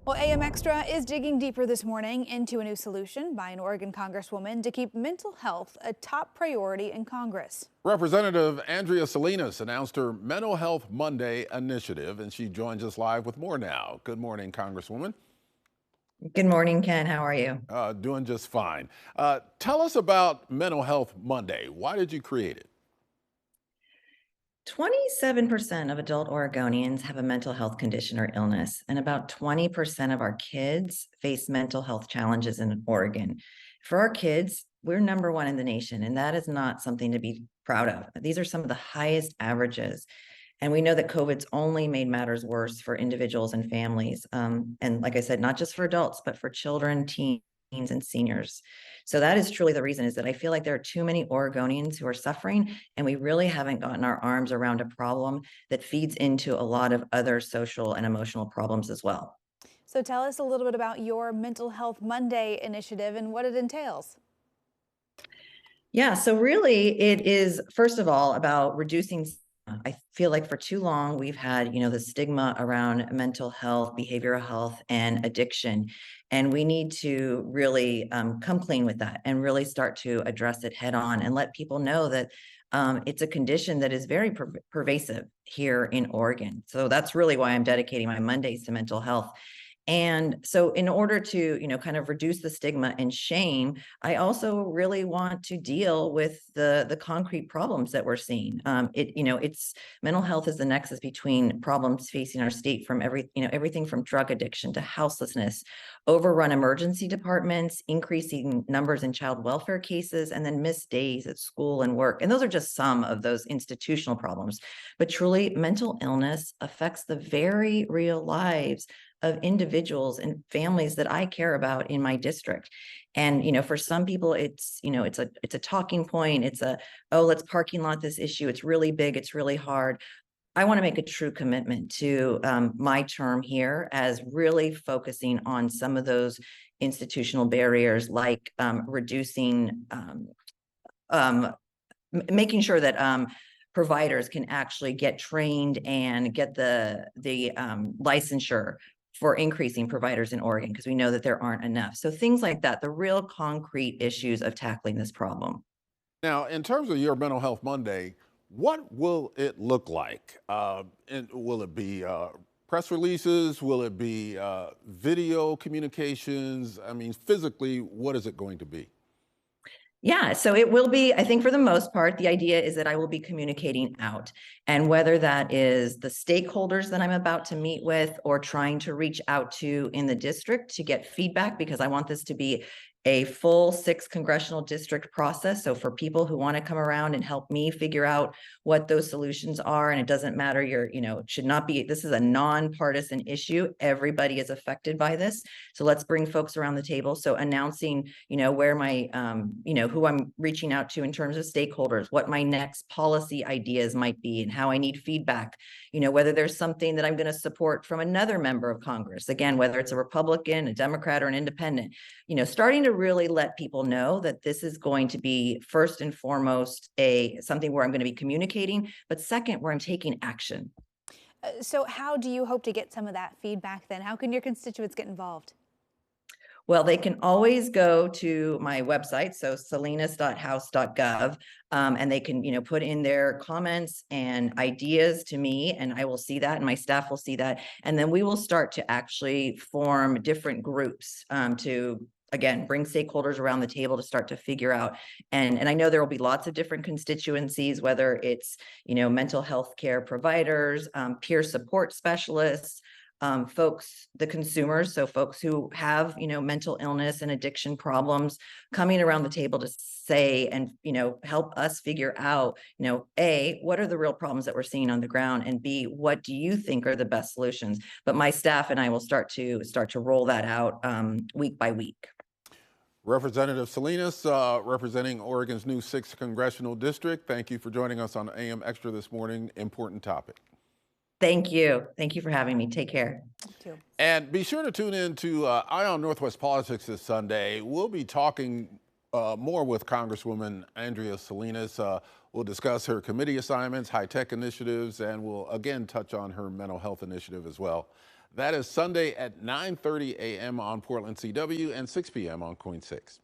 Well, AM Extra is digging deeper this morning into a new solution by an Oregon Congresswoman to keep mental health a top priority in Congress. Representative Andrea Salinas announced her Mental Health Monday initiative, and she joins us live with more now. Good morning, Congresswoman. Good morning, Ken. How are you? Doing just fine. Tell us about Mental Health Monday. Why did you create it? 27% of adult Oregonians have a mental health condition or illness, and about 20% of our kids face mental health challenges in Oregon. For our kids, we're number one in the nation, and that is not something to be proud of. These are some of the highest averages. And we know that COVID's only made matters worse for individuals and families. And like I said, not just for adults, but for children, teens, and seniors. So that is truly the reason, is that I feel like there are too many Oregonians who are suffering, and we really haven't gotten our arms around a problem that feeds into a lot of other social and emotional problems as well. So tell us a little bit about your Mental Health Monday initiative and what it entails. Yeah, so really it is, first of all, about reducing. I feel like for too long we've had, the stigma around mental health, behavioral health, and addiction, and we need to really come clean with that and really start to address it head on and let people know that it's a condition that is very pervasive here in Oregon. So that's really why I'm dedicating my Mondays to mental health. And so in order to, kind of reduce the stigma and shame, I also really want to deal with the concrete problems that we're seeing. It's mental health is the nexus between problems facing our state, from everything from drug addiction to houselessness, overrun emergency departments, increasing numbers in child welfare cases, and then missed days at school and work. And those are just some of those institutional problems. But truly, mental illness affects the very real lives of individuals and families that I care about in my district. And, for some people, it's a talking point. It's oh, let's parking lot this issue. It's really big. It's really hard. I want to make a true commitment to my term here as really focusing on some of those institutional barriers, like reducing, um, making sure that providers can actually get trained and get the licensure for increasing providers in Oregon, because we know that there aren't enough. So things like that, the real concrete issues of tackling this problem. Now, in terms of your Mental Health Monday, what will it look like? And will it be press releases? Will it be video communications? I mean, physically, what is it going to be? Yeah, so it will be, I think for the most part, the idea is that I will be communicating out. And whether that is the stakeholders that I'm about to meet with, or trying to reach out to in the district to get feedback, because I want this to be a full 6 congressional district process. So for people who want to come around and help me figure out what those solutions are, and it doesn't matter, it should not be, this is a nonpartisan issue. Everybody is affected by this. So let's bring folks around the table. So announcing, where my, who I'm reaching out to in terms of stakeholders, what my next policy ideas might be, and how I need feedback, whether there's something that I'm going to support from another member of Congress, again, whether it's a Republican, a Democrat, or an independent, starting to really let people know that this is going to be first and foremost something where I'm going to be communicating, but second, where I'm taking action. So how do you hope to get some of that feedback then? How can your constituents get involved? Well, they can always go to my website, so salinas.house.gov, and they can, put in their comments and ideas to me, and I will see that, and my staff will see that, and then we will start to actually form different groups to, again, bring stakeholders around the table to start to figure out. And I know there will be lots of different constituencies, whether it's, mental health care providers, peer support specialists, folks, the consumers, so folks who have, mental illness and addiction problems, coming around the table to say and, help us figure out, A, what are the real problems that we're seeing on the ground, and B, what do you think are the best solutions? But my staff and I will start to roll that out week by week. Representative Salinas, representing Oregon's new 6th congressional district. Thank you for joining us on AM Extra this morning. Important topic. Thank you. Thank you for having me. Take care. Thank you. And be sure to tune in to Eye on Northwest Politics this Sunday. We'll be talking more with Congresswoman Andrea Salinas. We'll discuss her committee assignments, high-tech initiatives, and we'll again touch on her mental health initiative as well. That is Sunday at 9:30 a.m. on Portland CW and 6 p.m. on Queen 6.